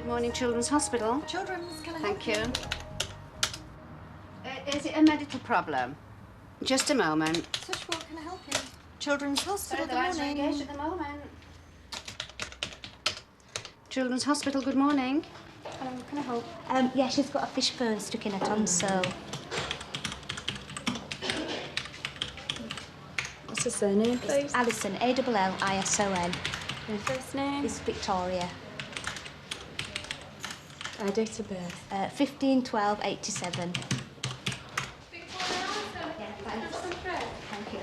Good morning, Children's Hospital. Children's, can I help Thank you. Is it a medical problem? Just a moment. Switchboard, can I help you? Children's Hospital, Sorry, the line's good morning. engaged at the moment. Children's Hospital, good morning. Hello, can I help? Yeah, she's got a fish bone stuck in her tonsil. What's her surname, please? Alison, Allison. Her first name? It's Victoria. Her date of birth? 15/12/87. Thank you.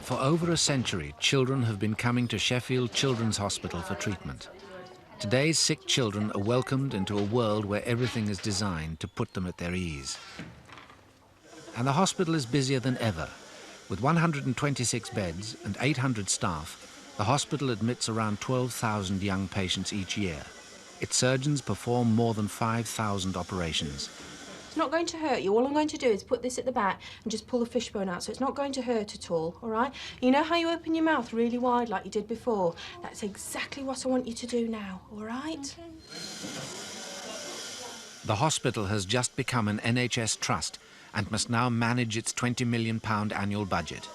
For over a century, children have been coming to Sheffield Children's Hospital for treatment. Today's sick children are welcomed into a world where everything is designed to put them at their ease. And the hospital is busier than ever. With 126 beds and 800 staff, the hospital admits around 12,000 young patients each year. Its surgeons perform more than 5,000 operations. It's not going to hurt you. All I'm going to do is put this at the back and just pull the fishbone out, so it's not going to hurt at all, all right? You know how you open your mouth really wide like you did before? That's exactly what I want you to do now, all right? Okay. The hospital has just become an NHS trust and must now manage its £20 million annual budget.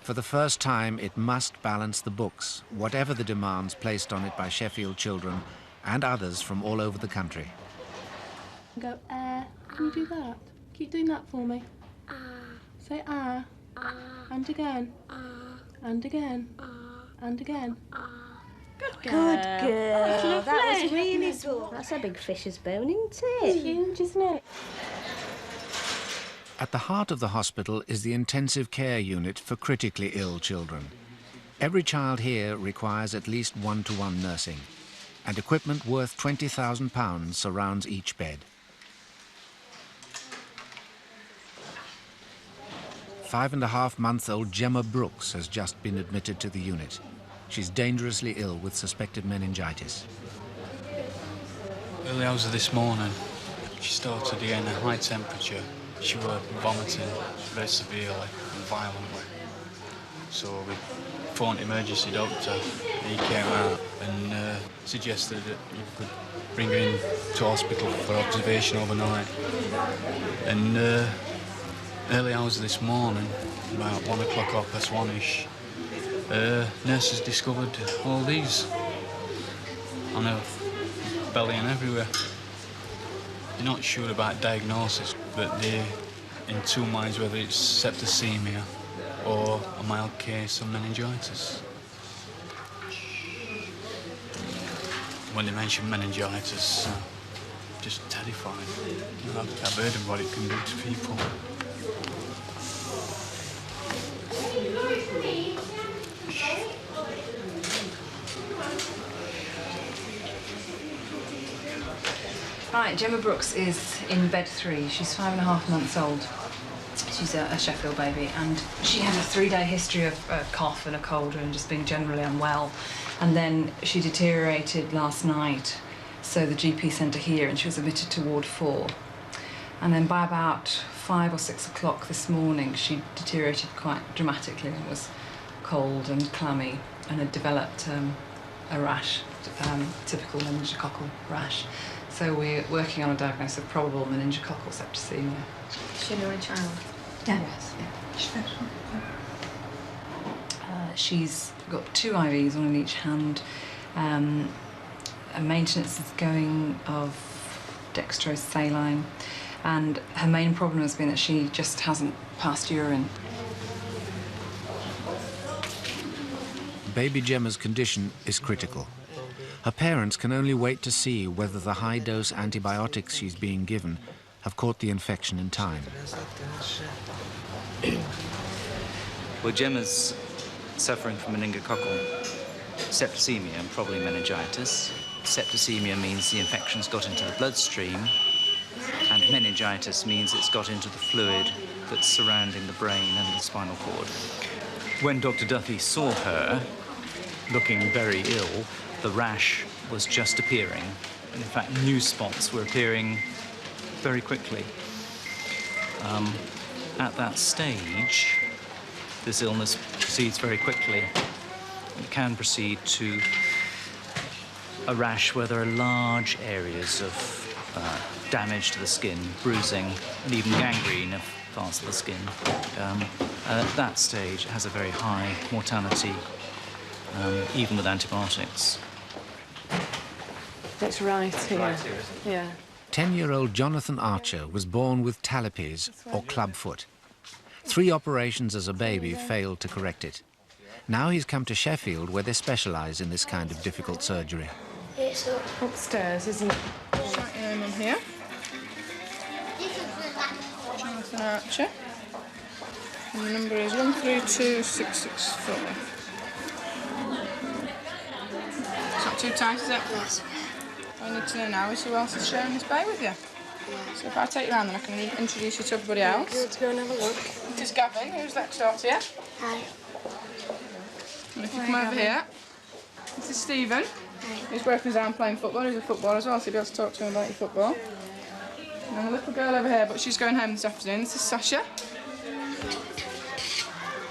For the first time, it must balance the books, whatever the demands placed on it by Sheffield children and others from all over the country. Go, can you do that? Keep doing that for me. Say, and again, and again, and again. Good Good girl. That was really That's good. That's a big fish's bone, isn't it? It's huge, isn't it? At the heart of the hospital is the intensive care unit for critically ill children. Every child here requires at least one-to-one nursing, and equipment worth £20,000 surrounds each bed. 5.5-month-old Gemma Brooks has just been admitted to the unit. She's dangerously ill with suspected meningitis. Early hours of this morning, she started getting a high temperature. She was vomiting very severely and violently. So we phoned the emergency doctor. He came out and suggested that you could bring her in to hospital for observation overnight. And early hours of this morning, about 1 o'clock, 1:30, nurses discovered all these on her belly and everywhere. They're not sure about diagnosis, but they're in two minds whether it's septicemia or a mild case of meningitis. When they mention meningitis, just terrifying. I've heard of what it can do to people. Right, Gemma Brooks is in bed 3. She's 5.5 months old. She's a Sheffield baby, and she had a 3-day history of a cough and a cold and just being generally unwell. And then she deteriorated last night, so the GP sent her here and she was admitted to Ward 4. And then by about 5 or 6 o'clock this morning, she deteriorated quite dramatically and was cold and clammy and had developed a rash, typical meningococcal rash. So we're working on a diagnosis of probable meningococcal septicemia. Is she an only child? Yes. Yeah. She's got 2 IVs, one in each hand. A maintenance is going of dextrose saline, and her main problem has been that she just hasn't passed urine. Baby Gemma's condition is critical. Her parents can only wait to see whether the high-dose antibiotics she's being given have caught the infection in time. Well, Gemma's suffering from meningococcal septicemia and probably meningitis. Septicemia means the infection's got into the bloodstream, and meningitis means it's got into the fluid that's surrounding the brain and the spinal cord. When Dr. Duthie saw her, looking very ill, the rash was just appearing. And in fact, new spots were appearing very quickly. At that stage, this illness proceeds very quickly. It can proceed to a rash where there are large areas of damage to the skin, bruising, and even gangrene of parts of the skin. At that stage, it has a very high mortality, even with antibiotics. It's right here. Right here, isn't it? Yeah. 10-year-old Jonathan Archer was born with talipes, or clubfoot. 3 operations as a baby failed to correct it. Now he's come to Sheffield, where they specialise in this kind of difficult surgery. It's upstairs, isn't it? Write your name on here. Jonathan Archer. And the number is 132664. It's not too tight, is it? Yes. All I need to know now is who else is sharing this bay with you. So if I take you around, then I can introduce you to everybody else. Let's go and have a look. This is Gavin, who's next door to you. Hi. And if you come over here, this is Stephen. He's working his arm playing football. He's a footballer as well, so you'll be able to talk to him about your football. And then a little girl over here, but she's going home this afternoon. This is Sasha.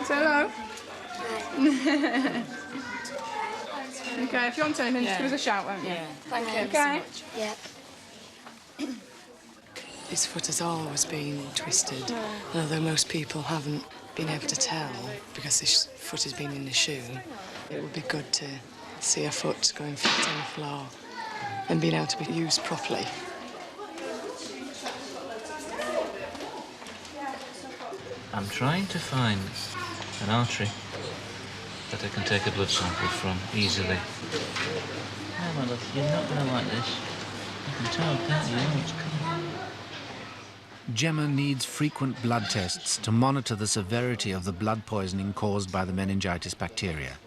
Say hello. Hi. Okay, if you want anything, just give us a shout, won't you? Yeah. Thank you okay. so much. Yep. His foot has always been twisted, and although most people haven't been able to tell because his foot has been in the shoe, it would be good to see a foot going flat on the floor and being able to be used properly. I'm trying to find an artery that I can take a blood sample from easily. Oh, my love, you're not going to like this. You can tell, can't you? Oh, it's coming. Gemma needs frequent blood tests to monitor the severity of the blood poisoning caused by the meningitis bacteria.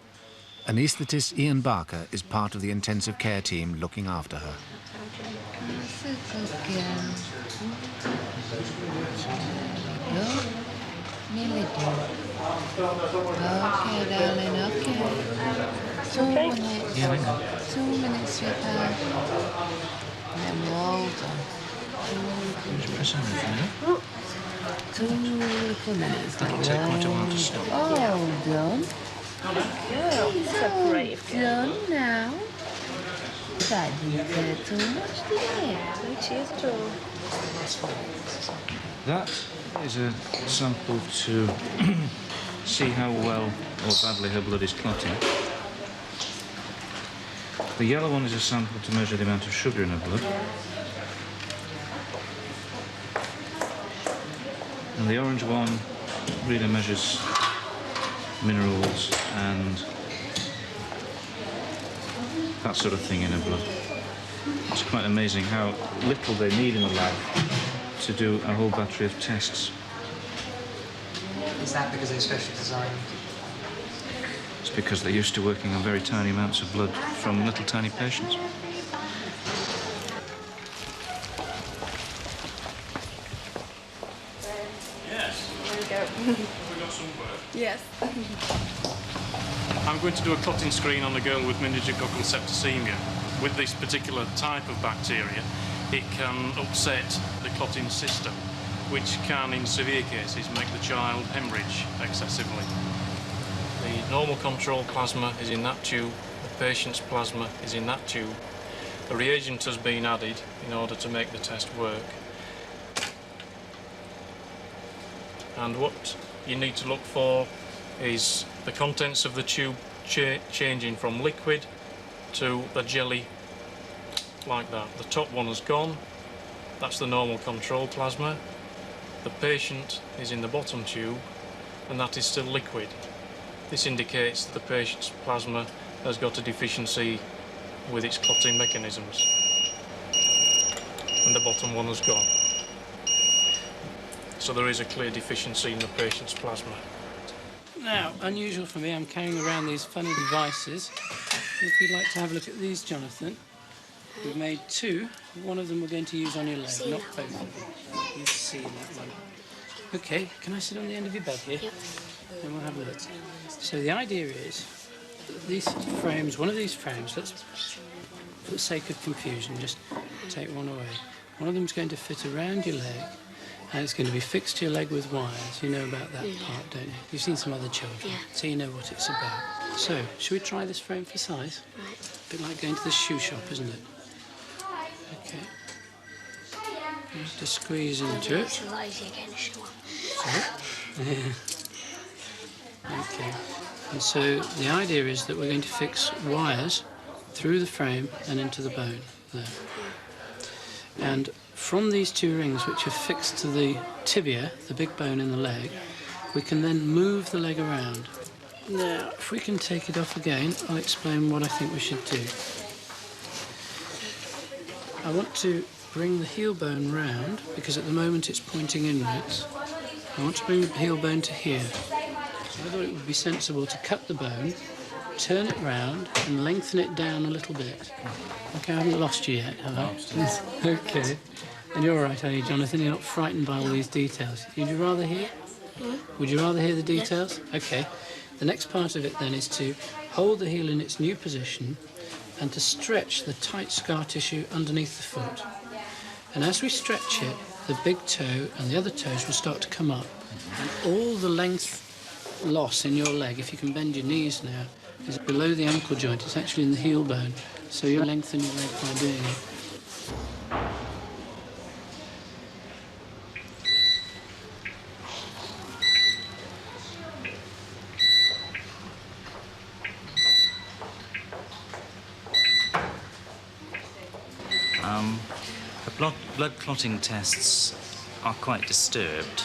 Anaesthetist Ian Barker is part of the intensive care team looking after her. That's a good girl. Good. Nearly done. Okay, darling, okay. 2 minutes. Yeah, hang on. 2 minutes, sweetheart. Then we're all done. Just press everything. 2 little minutes. It'll take quite a while to stop. Oh, done. Separate. Done now. That didn't hurt too much, did it? Cheers, Joe. That is a sample to see how well or badly her blood is clotting. The yellow one is a sample to measure the amount of sugar in her blood. And the orange one really measures minerals and that sort of thing in her blood. It's quite amazing how little they need in the lab to do a whole battery of tests. Is that because they're specially designed? It's because they're used to working on very tiny amounts of blood from little tiny patients. Yes. There we go. Have we got some work? Yes. I'm going to do a clotting screen on a girl with meningococcal septicemia. With this particular type of bacteria, it can upset the clotting system, which can, in severe cases, make the child hemorrhage excessively. The normal control plasma is in that tube, the patient's plasma is in that tube. A reagent has been added in order to make the test work. And what you need to look for is the contents of the tube changing from liquid to a jelly like that. The top one has gone, that's the normal control plasma. The patient is in the bottom tube and that is still liquid. This indicates that the patient's plasma has got a deficiency with its clotting mechanisms. And the bottom one has gone. So there is a clear deficiency in the patient's plasma. Now, unusual for me, I'm carrying around these funny devices. If you'd like to have a look at these, Jonathan, we've made 2. One of them we're going to use on your leg, not both of them. You've seen that one. OK, can I sit on the end of your bed here? Yep. And we'll have a look. So the idea is that these frames, one of these frames, let's, for the sake of confusion, just take one away. One of them's going to fit around your leg, and it's going to be fixed to your leg with wires. You know about that part, don't you? You've seen some other children, so you know what it's about. So, should we try this frame for size? Right. bit like going to the shoe shop, isn't it? Okay. Just squeeze into it. Sorry? Yeah. Okay. And so the idea is that we're going to fix wires through the frame and into the bone there. And from these two rings, which are fixed to the tibia, the big bone in the leg, we can then move the leg around. Now, if we can take it off again, I'll explain what I think we should do. I want to bring the heel bone round, because at the moment it's pointing inwards. I want to bring the heel bone to here. So I thought it would be sensible to cut the bone, turn it round and lengthen it down a little bit. Okay, I haven't lost you yet, have I? Okay. And you're all right, are you, Jonathan? You're not frightened by all these details. Would you rather hear? Would you rather hear the details? Okay. The next part of it then is to hold the heel in its new position and to stretch the tight scar tissue underneath the foot. And as we stretch it, the big toe and the other toes will start to come up. And all the length loss in your leg, if you can bend your knees now, is below the ankle joint. It's actually in the heel bone. So you'll lengthen your leg by doing it. The blood clotting tests are quite disturbed.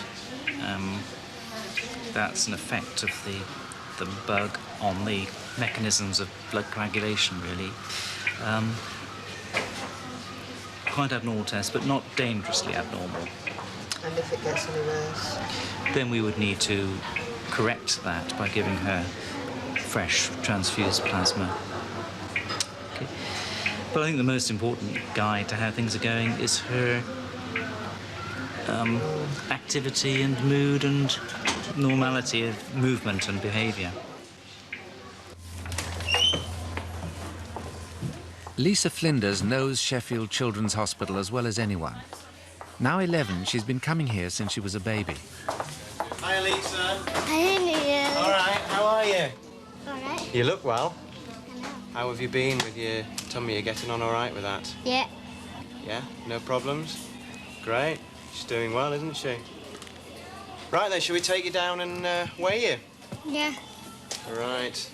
That's an effect of the bug on the mechanisms of blood coagulation, really. Quite abnormal test, but not dangerously abnormal. And if it gets any worse? Then we would need to correct that by giving her fresh transfused plasma. Okay. But I think the most important guide to how things are going is her activity and mood and normality of movement and behaviour. Lisa Flinders knows Sheffield Children's Hospital as well as anyone. Now 11, she's been coming here since she was a baby. Hi, Lisa. Hi, Neil. All right, how are you? All right. You look well. How have you been with your tummy? You getting on all right with that? Yeah. Yeah? No problems? Great. She's doing well, isn't she? Right then, shall we take you down and weigh you? Yeah. All right.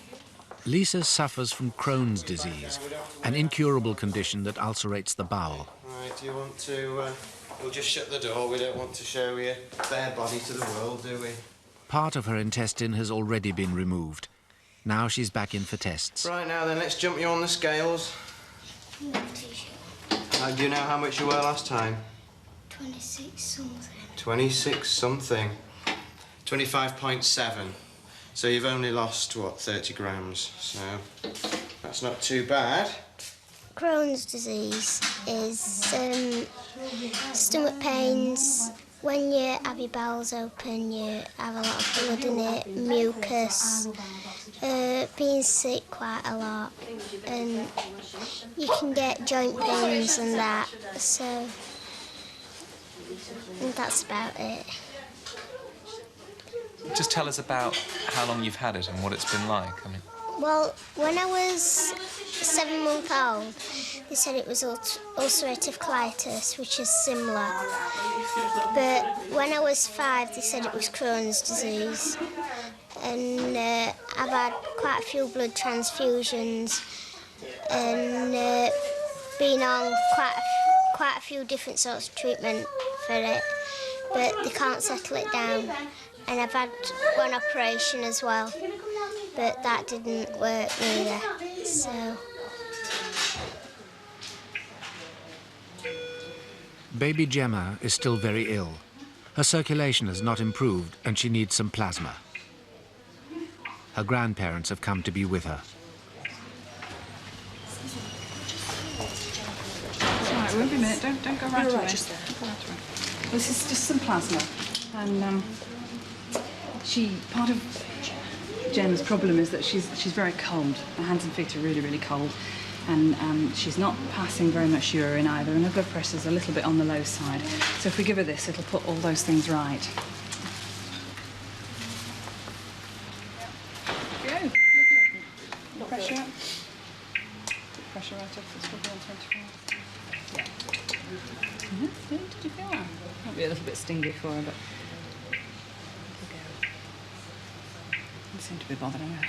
Lisa suffers from Crohn's disease, an incurable condition that ulcerates the bowel. Right, do you want to... we'll just shut the door. We don't want to show you bare body to the world, do we? Part of her intestine has already been removed. Now she's back in for tests. Right, now then, let's jump you on the scales. Do you know how much you were last time? 26 something. 26 something. 25.7. So you've only lost, what, 30 grams. So that's not too bad. Crohn's disease is stomach pains. When you have your bowels open, you have a lot of blood in it, mucus, being sick quite a lot, and you can get joint pains and that, so that's about it. Just tell us about how long you've had it and what it's been like. I mean, Well, when I was 7 months old, they said it was ulcerative colitis, which is similar. But when I was 5, they said it was Crohn's disease. And I've had quite a few blood transfusions and been on quite a few different sorts of treatment for it, but they can't settle it down. And I've had one operation as well, but that didn't work either, so... Baby Gemma is still very ill. Her circulation has not improved and she needs some plasma. Her grandparents have come to be with her. It's all right, it won't be a minute. Don't go right away. Just there. This is just some plasma. And part of Gemma's problem is that she's very cold. Her hands and feet are really, really cold. And she's not passing very much urine either, and her blood pressure's a little bit on the low side. So if we give her this, it'll put all those things right. Go. Pressure up. right off. It's probably on 24. Yeah, did you feel that? Might be a little bit stingy for her, but... Doesn't seem to be bothering her.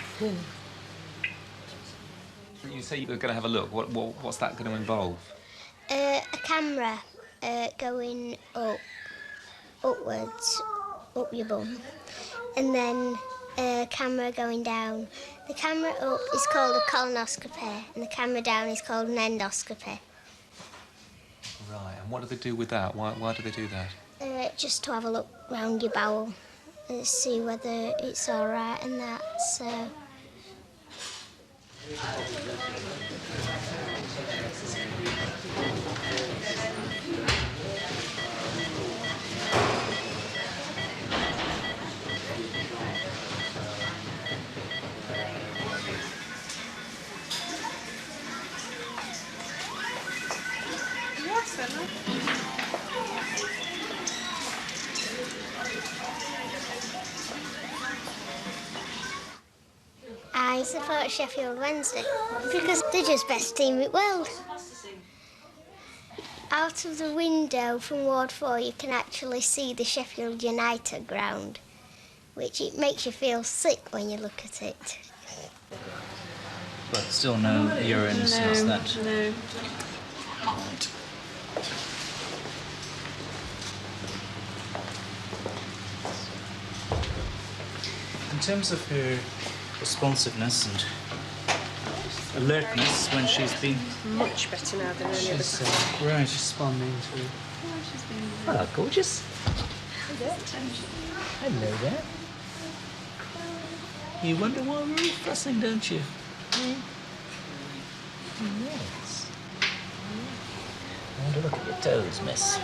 You say you're going to have a look. What's that going to involve? A camera going upwards, up your bum, and then a camera going down. The camera up is called a colonoscopy, and the camera down is called an endoscopy. Right, and what do they do with that? Why do they do that? Just to have a look round your bowel and see whether it's all right and that, so... I support Sheffield Wednesday because they're just best team in the world. Out of the window from Ward 4 you can actually see the Sheffield United ground, which it makes you feel sick when you look at it. But still no urine since that. No. Right. In terms of her responsiveness and alertness when she's been... Much better now than any other time. Right, responding to... Hello, gorgeous. Hello there. You wonder why we're all fussing, don't you? Yes. I want to look at your toes, miss.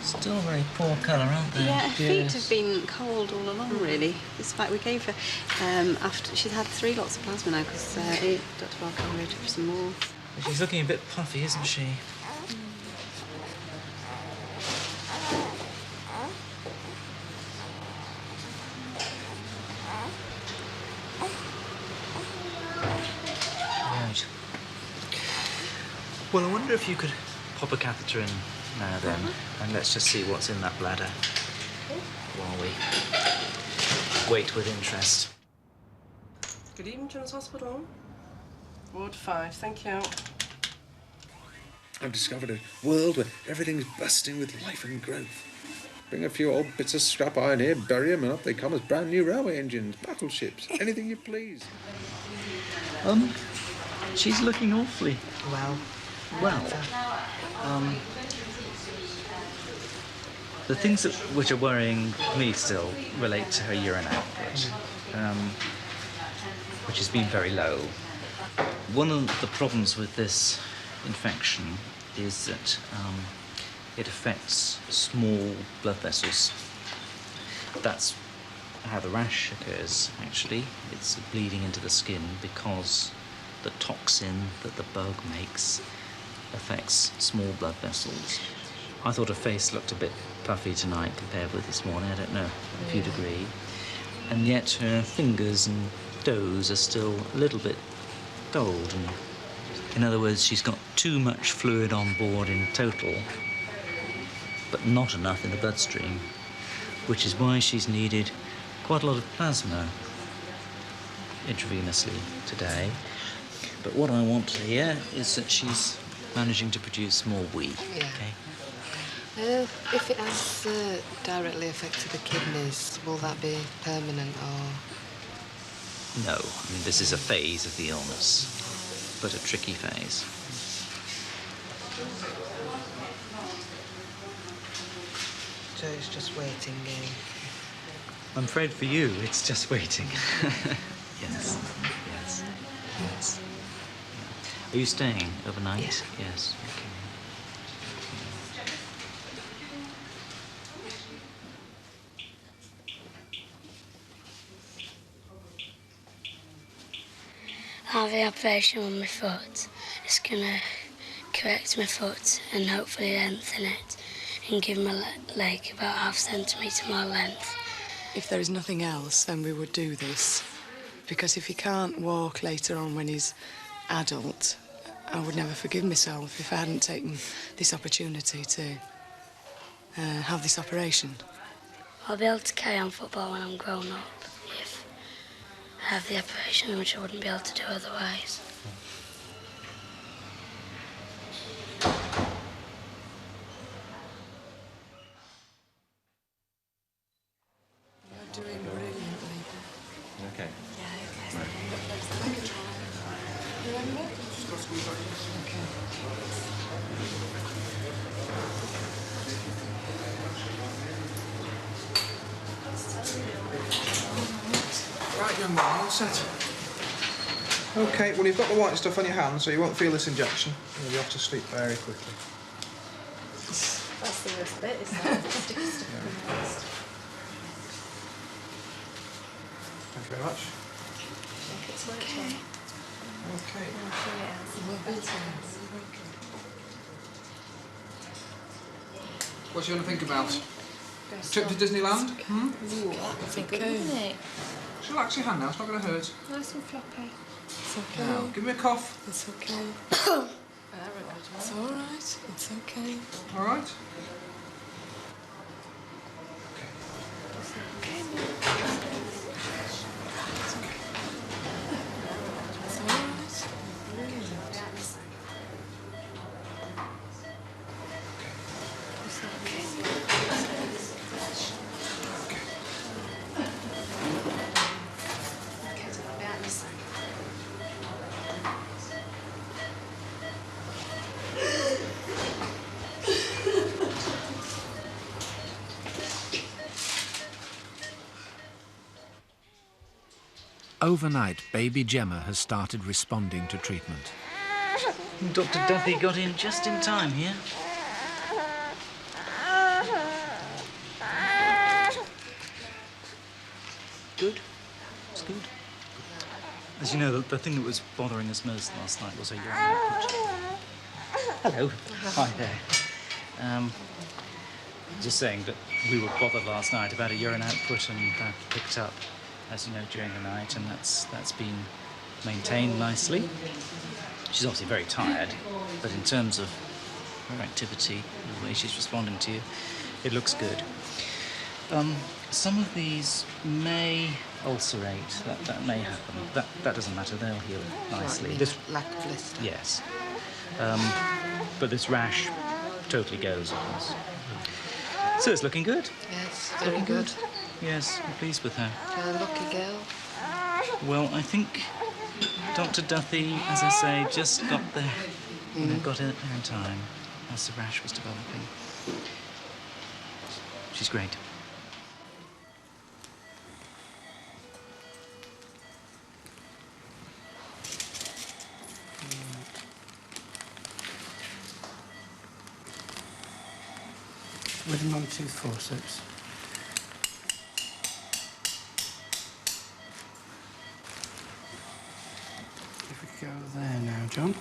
Still very poor colour, aren't they? Yeah, her feet have been cold all along, really. Despite we gave her, after she's had 3 lots of plasma now, because Dr. Barker ordered for some more. She's looking a bit puffy, isn't she? Right. Well, I wonder if you could pop a catheter in now then, and let's just see what's in that bladder while we wait with interest. Good evening, Children's Hospital. Ward 5, thank you. I've discovered a world where everything's bursting with life and growth. Bring a few old bits of scrap iron here, bury them, and up they come as brand new railway engines, battleships, anything you please. She's looking awfully Well. The things which are worrying me still relate to her urine output, which has been very low. One of the problems with this infection is that it affects small blood vessels. That's how the rash occurs, actually. It's bleeding into the skin because the toxin that the bug makes affects small blood vessels. I thought her face looked a bit puffy tonight compared with this morning. I don't know if you'd agree. And yet her fingers and toes are still a little bit cold. And in other words, she's got too much fluid on board in total, but not enough in the bloodstream, which is why she's needed quite a lot of plasma intravenously today. But what I want to hear is that she's managing to produce more wee. Yeah. Okay? If it has directly affected the kidneys, will that be permanent or...? No, I mean, this is a phase of the illness, but a tricky phase. So it's just waiting game. I'm afraid for you, it's just waiting. Yes, yes, yes. Are you staying overnight? Yeah. Yes, okay. I have the operation on my foot. It's going to correct my foot and hopefully lengthen it and give my leg about ½ centimetre more length. If there is nothing else, then we would do this. Because if he can't walk later on when he's adult, I would never forgive myself if I hadn't taken this opportunity to have this operation. I'll be able to carry on football when I'm grown up if I have the operation, which I wouldn't be able to do otherwise. You're doing brilliantly. Okay. Remember? Right, young man, all set. OK, well, you've got the white stuff on your hand, so you won't feel this injection. You'll be off to sleep very quickly. That's the worst bit, isn't it? Sticky stuff in the wrist. Thank you very much. Think it's working. OK. What do you want to think about? Trip to Disneyland? Hmm? Ooh, that would be good, wouldn't it? Just relax your hand now, it's not going to hurt. Nice and floppy. It's okay. Now, give me a cough. It's okay. It's all right. It's okay. All right? It's all right. Overnight, baby Gemma has started responding to treatment. Dr. Duffy got in just in time here. Good. It's good. As you know, the thing that was bothering us most last night was a urine output. Hello. Hi there. Just saying that we were bothered last night about a urine output, and that picked up, as you know, during the night, and that's been maintained nicely. She's obviously very tired, but in terms of her activity, the way she's responding to you, it looks good. Some of these may ulcerate. That may happen. That doesn't matter. They'll heal nicely. This lack of blister. Yes. But this rash totally goes, of course. So it's looking good. Yes, very good. Yes, I'm pleased with her. A lucky girl. Well, I think Dr. Duffy, as I say, just got there. You know, got in there in time as the rash was developing. She's great. With a non-tooth forceps. If we go there now, John.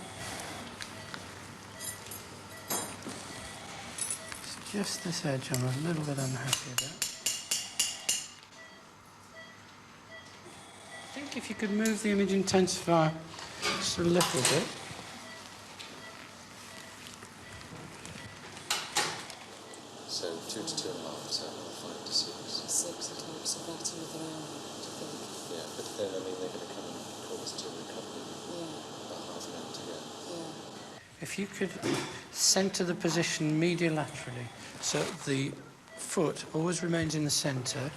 It's just this edge I'm a little bit unhappy about. I think if you could move the image intensifier just a little bit. So 2 to 2.5, so 5 to 6. 6 attempts are better with an hour, I think. Yeah, but then I mean they're going to come and call us to recovery. Yeah. About half an hour to go. Yeah. If you could centre the position mediolaterally, so the foot always remains in the centre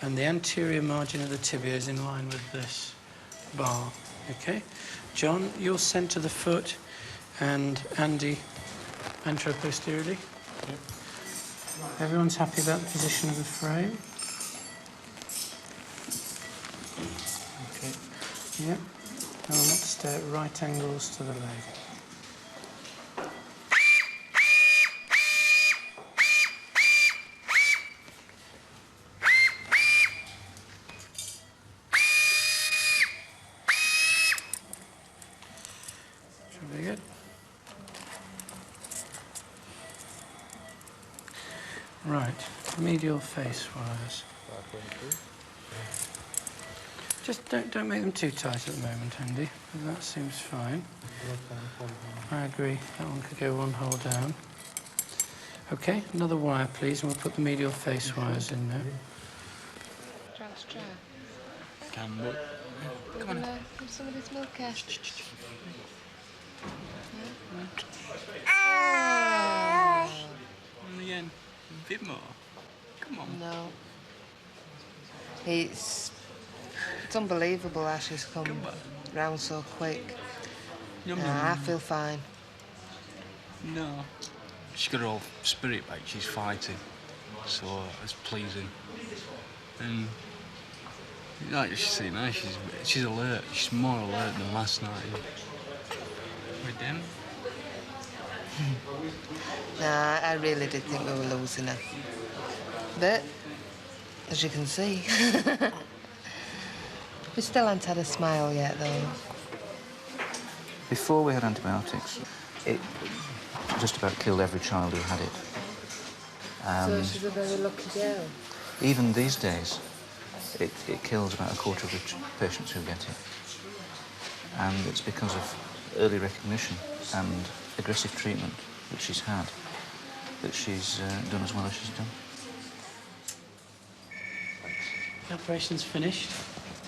and the anterior margin of the tibia is in line with this bar, okay? John, you'll centre the foot and Andy anteroposteriorly. Yep. Everyone's happy about the position of the frame? Okay. Yep. And I want to stay at right angles to the leg. Very good. Right, medial face wise. Just don't make them too tight at the moment, Andy. That seems fine. I agree. That one could go one hole down. OK, another wire, please, and we'll put the medial face wires in there. Can, but... Come on. Some of this milk here. And again, a bit more. Come on. No. It's unbelievable how she's come round so quick. I feel fine. No. She's got her whole spirit back. She's fighting. So it's pleasing. And like you see now, she's alert. She's more alert than last night. With them. Nah, I really did think we were losing her. But, as you can see, we still haven't had a smile yet, though. Before we had antibiotics, it just about killed every child who had it. So she's a very lucky girl. Even these days, it kills about a quarter of the patients who get it. And it's because of early recognition and aggressive treatment that she's had that she's done as well as she's done. The operation's finished.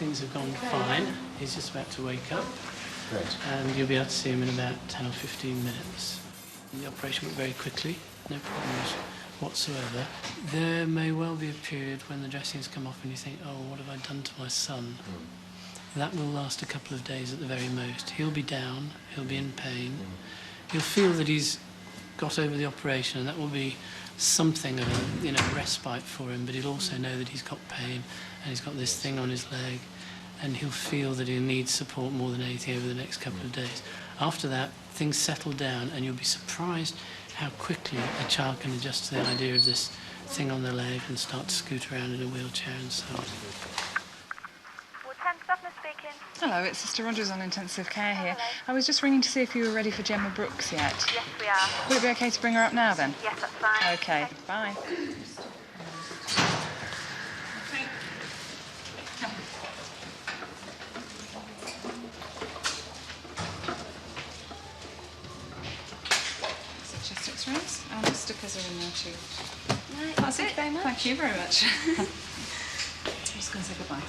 Things have gone fine. He's just about to wake up. Great. And you'll be able to see him in about 10 or 15 minutes. The operation went very quickly, no problems whatsoever. There may well be a period when the dressings come off and you think, oh, what have I done to my son? That will last a couple of days at the very most. He'll be down, he'll be in pain. He'll feel that he's got over the operation, and that will be something of a respite for him, but he'll also know that he's got pain and he's got this thing on his leg, and he'll feel that he'll need support more than anything over the next couple of days. After that, things settle down, and you'll be surprised how quickly a child can adjust to the idea of this thing on their leg and start to scoot around in a wheelchair and so on. Hello, it's Sister Rogers on intensive care here. I was just ringing to see if you were ready for Gemma Brooks yet. Yes, we are. Would it be OK to bring her up now, then? Yes, that's fine. OK, bye. So chest X-rays and the stickers are in there too. Right, That's it. very much. Thank you very much. I'm just going to say goodbye.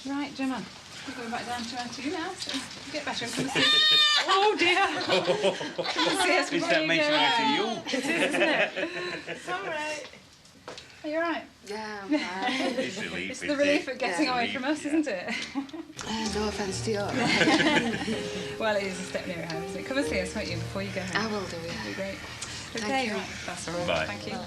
Right, Gemma. We're going back down to R2 now, so get better and come and see us. Oh dear! Come and see us before you go home. It is, isn't it? It's all right. Are you all right? Yeah, I'm fine. It's the relief of getting away from us, isn't it? No offence to you. Well, it is a step nearer home, isn't it? Come and see us, won't you, before you go home? I will do, yeah. That'd be great. Thank Okay, you. right. That's all right. Bye. Thank you.